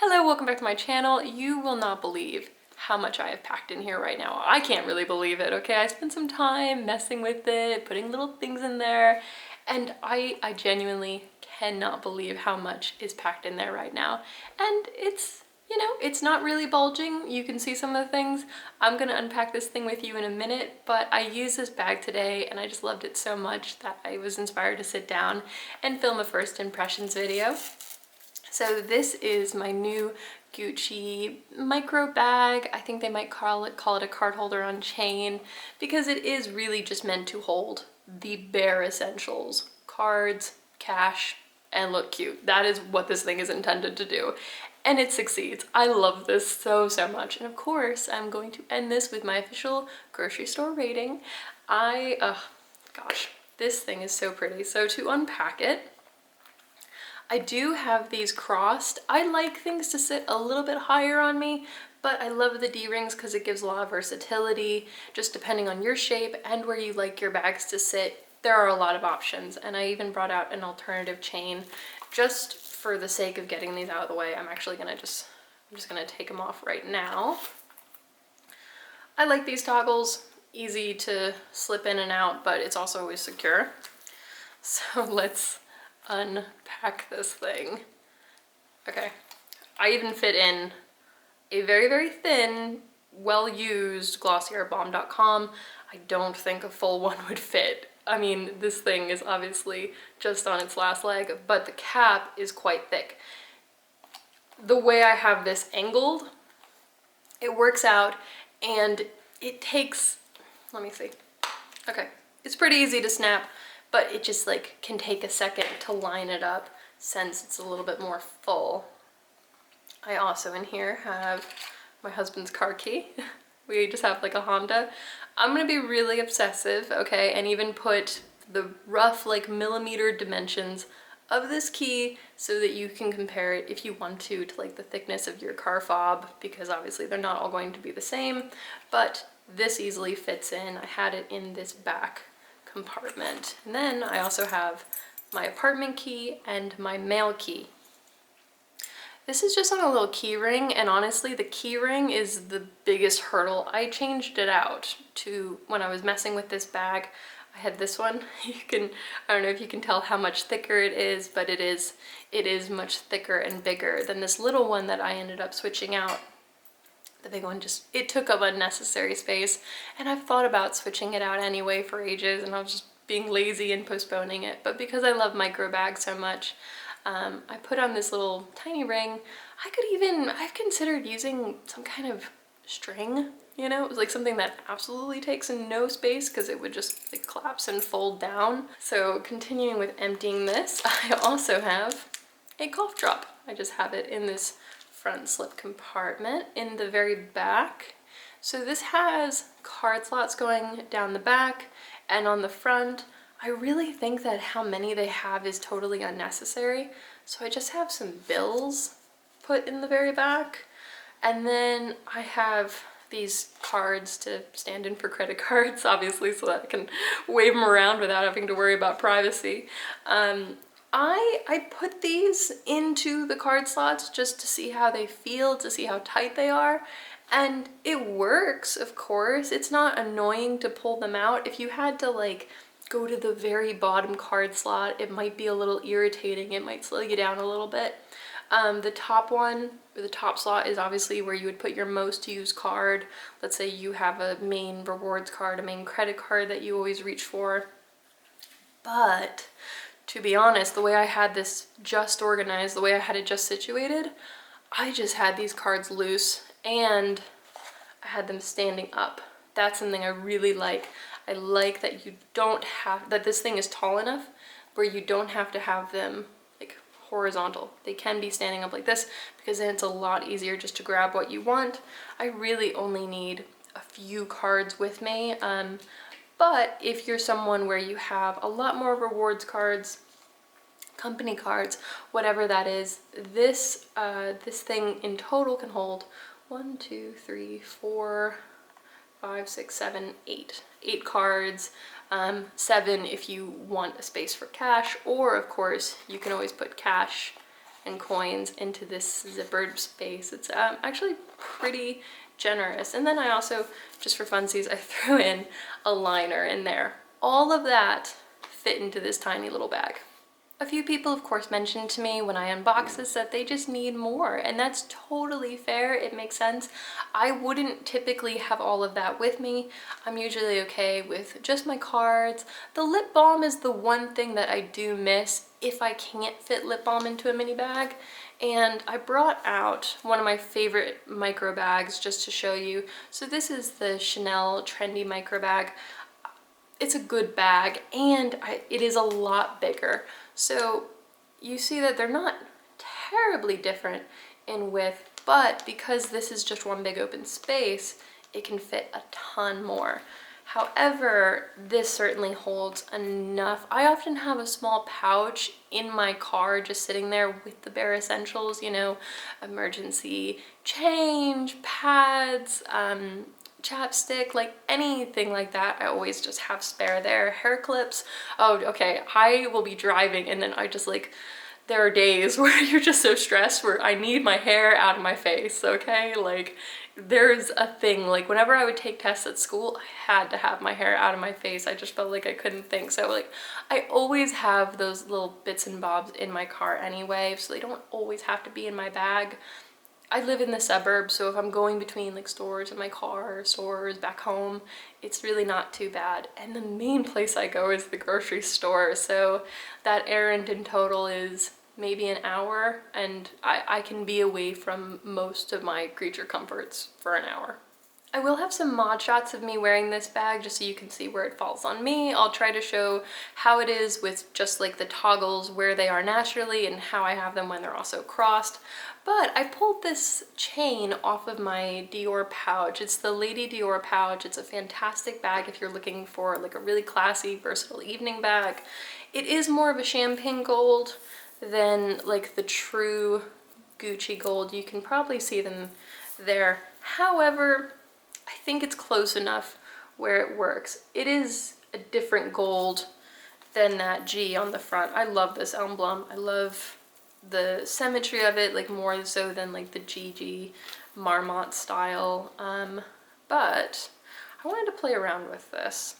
Hello, welcome back to my channel. You will not believe how much I have packed in here right now. I can't really believe it, okay? I spent some time messing with it, putting little things in there, and I genuinely cannot believe how much is packed in there right now. And it's, you know, it's not really bulging. You can see some of the things. I'm gonna unpack this thing with you in a minute, but I used this bag today and I just loved it so much that I was inspired to sit down and film a first impressions video. So this is my new Gucci micro bag. I think they might call it a card holder on chain because it is really just meant to hold the bare essentials: cards, cash, and look cute. That is what this thing is intended to do. And it succeeds. I love this so much. And of course, I'm going to end this with my official grocery store rating. Gosh, this thing is so pretty. So to unpack it, I do have these crossed. I like things to sit a little bit higher on me, but I love the D-rings because it gives a lot of versatility, just depending on your shape and where you like your bags to sit. There are a lot of options, and I even brought out an alternative chain just for the sake of getting these out of the way. I'm just gonna take them off right now. I like these toggles, easy to slip in and out, but it's also always secure. So let's unpack this thing. Okay, I even fit in a very thin, well-used Glossier Balm.com. I don't think a full one would fit. I mean, this thing is obviously just on its last leg, but the cap is quite thick. The way I have this angled, it works out, and it takes, let me see. Okay, it's pretty easy to snap, but it just like can take a second to line it up since it's a little bit more full. I also in here have my husband's car key. We just have like a Honda. I'm gonna be really obsessive, okay, and even put the rough like millimeter dimensions of this key so that you can compare it if you want to like the thickness of your car fob, because obviously they're not all going to be the same, but this easily fits in. I had it in this back compartment. And then I also have my apartment key and my mail key. This is just on a little key ring, and honestly the key ring is the biggest hurdle. I changed it out to when I was messing with this bag. I had this one. I don't know if you can tell how much thicker it is, but it is much thicker and bigger than this little one that I ended up switching out. The big one it took up unnecessary space, and I've thought about switching it out anyway for ages, and I was just being lazy and postponing it. But because I love micro bags so much, I put on this little tiny ring. I've considered using some kind of string, you know, like something that absolutely takes no space because it would just like collapse and fold down. So continuing with emptying this, I also have a cough drop. I just have it in this front slip compartment in the very back. So this has card slots going down the back and on the front. I really think that how many they have is totally unnecessary. So I just have some bills put in the very back. And then I have these cards to stand in for credit cards, obviously, so that I can wave them around without having to worry about privacy. I put these into the card slots just to see how they feel, to see how tight they are. And it works, of course. It's not annoying to pull them out. If you had to like go to the very bottom card slot, it might be a little irritating. It might slow you down a little bit. The top one, the top slot, is obviously where you would put your most used card. Let's say you have a main rewards card, a main credit card that you always reach for. But to be honest, the way I had this just organized, the way I had it just situated, I just had these cards loose and I had them standing up. That's something I really like. I like that that this thing is tall enough where you don't have to have them like horizontal. They can be standing up like this because then it's a lot easier just to grab what you want. I really only need a few cards with me. But if you're someone where you have a lot more rewards cards, company cards, whatever that is, this thing in total can hold 1, 2, 3, 4, 5, 6, 7, 8. 8 cards, 7 if you want a space for cash, or of course you can always put cash and coins into this zippered space. It's actually pretty generous. And then I also, just for funsies, I threw in a liner in there. All of that fit into this tiny little bag. A few people, of course, mentioned to me when I unbox this that they just need more, and that's totally fair. It makes sense. I wouldn't typically have all of that with me. I'm usually okay with just my cards. The lip balm is the one thing that I do miss if I can't fit lip balm into a mini bag. And I brought out one of my favorite micro bags just to show you. So this is the Chanel Trendy micro bag. It's a good bag, and it is a lot bigger. So you see that they're not terribly different in width, but because this is just one big open space, it can fit a ton more. However, this certainly holds enough. I often have a small pouch in my car just sitting there with the bare essentials, you know, emergency change, pads, chapstick, like anything like that. I always just have spare there. Hair clips. Oh, okay. I will be driving and then I just like, there are days where you're just so stressed where I need my hair out of my face, okay? Like there's a thing, like whenever I would take tests at school, I had to have my hair out of my face. I just felt like I couldn't think. So like I always have those little bits and bobs in my car anyway, so they don't always have to be in my bag. I live in the suburbs, so if I'm going between like stores in my car, stores back home, it's really not too bad. And the main place I go is the grocery store, so that errand in total is maybe an hour, and I can be away from most of my creature comforts for an hour. I will have some mod shots of me wearing this bag just so you can see where it falls on me. I'll try to show how it is with just like the toggles, where they are naturally, and how I have them when they're also crossed. But I pulled this chain off of my Dior pouch. It's the Lady Dior pouch. It's a fantastic bag if you're looking for like a really classy, versatile evening bag. It is more of a champagne gold than like the true Gucci gold. You can probably see them there. However, I think it's close enough where it works. It is a different gold than that G on the front. I love this emblem. I love the symmetry of it, like more so than like the GG Marmont style. But I wanted to play around with this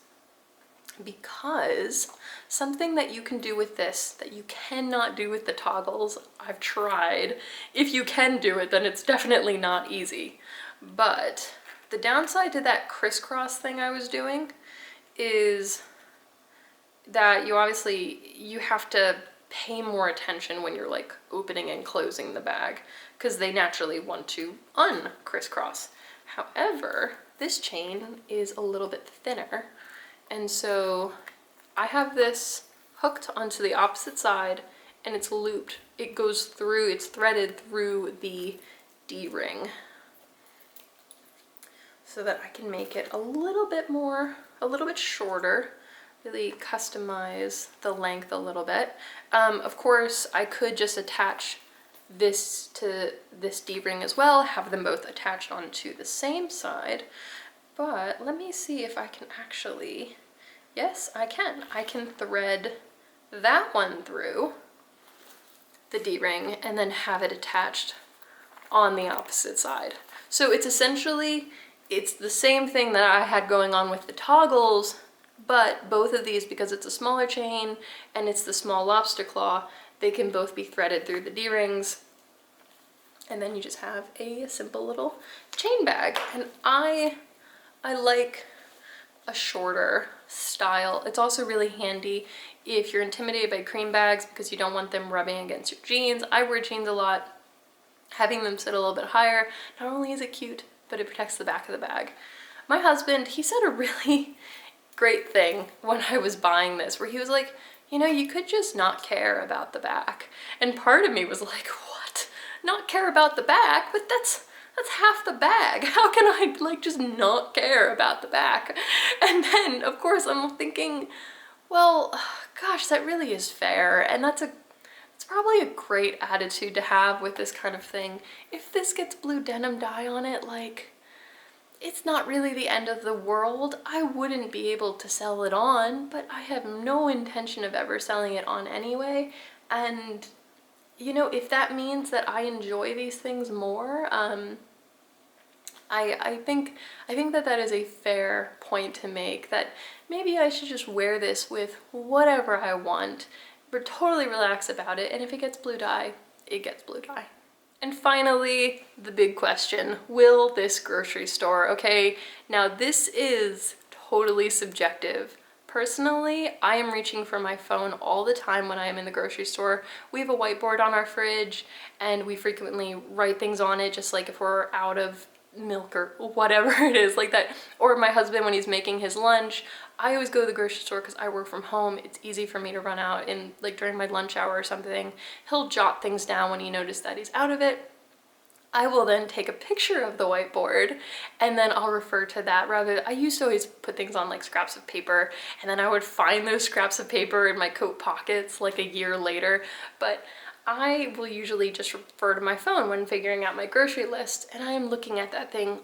because something that you can do with this that you cannot do with the toggles, I've tried. If you can do it, then it's definitely not easy. But the downside to that crisscross thing I was doing is that you have to pay more attention when you're like opening and closing the bag because they naturally want to uncrisscross. However, this chain is a little bit thinner, and so I have this hooked onto the opposite side and it's looped. It goes through, it's threaded through the D-ring so that I can make it a little bit shorter, really customize the length a little bit. Of course, I could just attach this to this D-ring as well, have them both attached onto the same side, but let me see if I can actually, yes, I can. I can thread that one through the D-ring and then have it attached on the opposite side. So it's essentially, it's the same thing that I had going on with the toggles, but both of these, because it's a smaller chain and it's the small lobster claw, they can both be threaded through the D-rings, and then you just have a simple little chain bag. And I like a shorter style. It's also really handy if you're intimidated by cream bags because you don't want them rubbing against your jeans. I wear jeans a lot. Having them sit a little bit higher, not only is it cute, but it protects the back of the bag. My husband, he said a really great thing when I was buying this, where he was like, you know, you could just not care about the back. And part of me was like, what? Not care about the back? But that's half the bag. How can I like just not care about the back? And then of course I'm thinking, well, gosh, that really is fair. And it's probably a great attitude to have with this kind of thing. If this gets blue denim dye on it, like, it's not really the end of the world. I wouldn't be able to sell it on, but I have no intention of ever selling it on anyway. And you know, if that means that I enjoy these things more, I think that that is a fair point to make, that maybe I should just wear this with whatever I want, but totally relax about it, and if it gets blue dye, it gets blue dye. And finally, the big question, will this grocery store, okay? Now this is totally subjective. Personally, I am reaching for my phone all the time when I am in the grocery store. We have a whiteboard on our fridge and we frequently write things on it, just like if we're out of milk or whatever it is like that. Or my husband, when he's making his lunch, I always go to the grocery store because I work from home. It's easy for me to run out in like during my lunch hour or something. He'll jot things down when he notices that he's out of it. I will then take a picture of the whiteboard and then I'll refer to that. Rather, I used to always put things on like scraps of paper, and then I would find those scraps of paper in my coat pockets like a year later. But I will usually just refer to my phone when figuring out my grocery list, and I am looking at that thing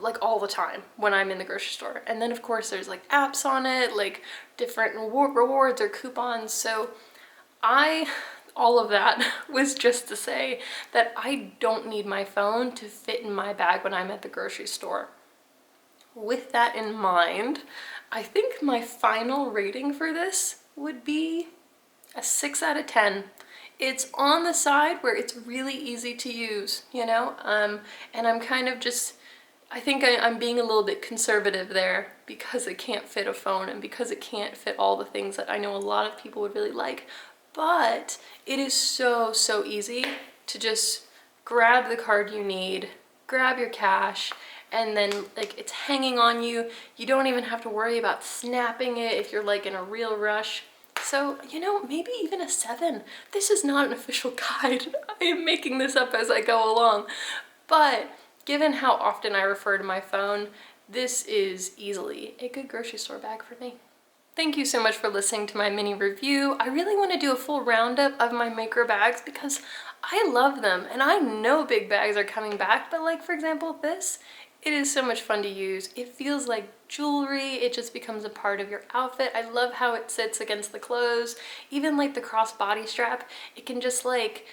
like all the time when I'm in the grocery store. And then of course there's like apps on it, like different rewards or coupons. So all of that was just to say that I don't need my phone to fit in my bag when I'm at the grocery store. With that in mind, I think my final rating for this would be a 6 out of 10. It's on the side where it's really easy to use, you know, and I'm kind of just, I think I'm being a little bit conservative there because it can't fit a phone and because it can't fit all the things that I know a lot of people would really like. But it is so easy to just grab the card you need, grab your cash, and then like it's hanging on you. You don't even have to worry about snapping it if you're like in a real rush. So, you know, maybe even a 7. This is not an official guide. I am making this up as I go along. But given how often I refer to my phone, this is easily a good grocery store bag for me. Thank you so much for listening to my mini review. I really want to do a full roundup of my micro bags because I love them, and I know big bags are coming back, but like for example this, it is so much fun to use. It feels like jewelry. It just becomes a part of your outfit. I love how it sits against the clothes. Even like the crossbody strap, it can just like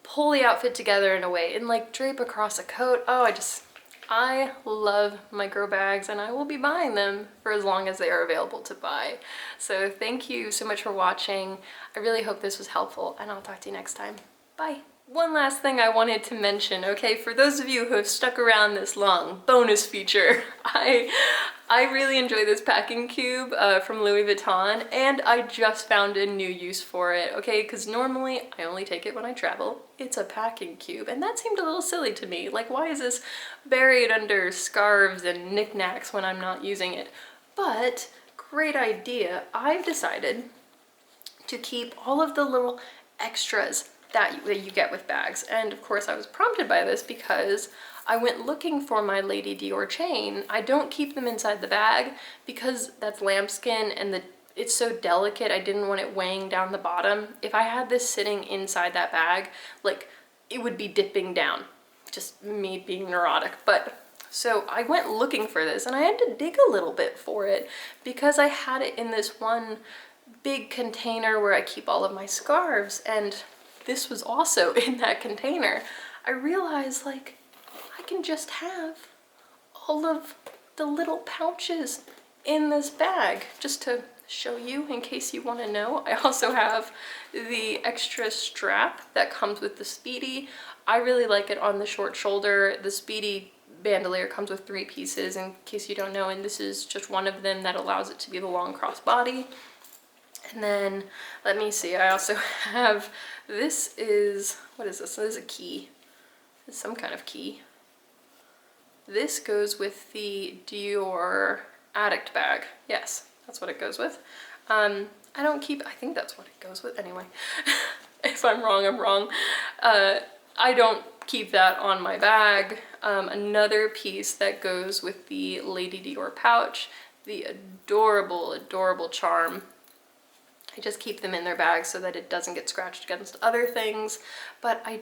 pull the outfit together in a way and like drape across a coat. Oh, I love micro bags, and I will be buying them for as long as they are available to buy. So thank you so much for watching. I really hope this was helpful, and I'll talk to you next time. Bye. One last thing I wanted to mention, okay, for those of you who have stuck around this long, bonus feature. I really enjoy this packing cube from Louis Vuitton, and I just found a new use for it, okay, because normally I only take it when I travel. It's a packing cube, and that seemed a little silly to me. Like, why is this buried under scarves and knickknacks when I'm not using it? But great idea. I've decided to keep all of the little extras that you get with bags. And of course I was prompted by this because I went looking for my Lady Dior chain. I don't keep them inside the bag because that's lambskin and it's so delicate. I didn't want it weighing down the bottom. If I had this sitting inside that bag, like it would be dipping down. Just me being neurotic. But so I went looking for this and I had to dig a little bit for it because I had it in this one big container where I keep all of my scarves, and this was also in that container. I realized like I can just have all of the little pouches in this bag just to show you in case you want to know. I also have the extra strap that comes with the Speedy. I really like it on the short shoulder. The Speedy bandolier comes with 3 pieces in case you don't know, and this is just one of them that allows it to be the long crossbody. And then, let me see, I also have, this is, what is this? This is a key. It's some kind of key. This goes with the Dior Addict bag. Yes, that's what it goes with. I don't keep, I think that's what it goes with anyway. If I'm wrong, I'm wrong. I don't keep that on my bag. Another piece that goes with the Lady Dior pouch, the adorable, adorable charm. I just keep them in their bags so that it doesn't get scratched against other things, but I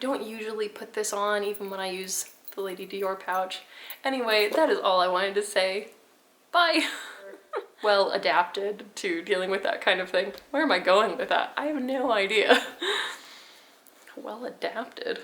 don't usually put this on even when I use the Lady Dior pouch. Anyway, that is all I wanted to say. Bye! Well adapted to dealing with that kind of thing. Where am I going with that? I have no idea. well adapted.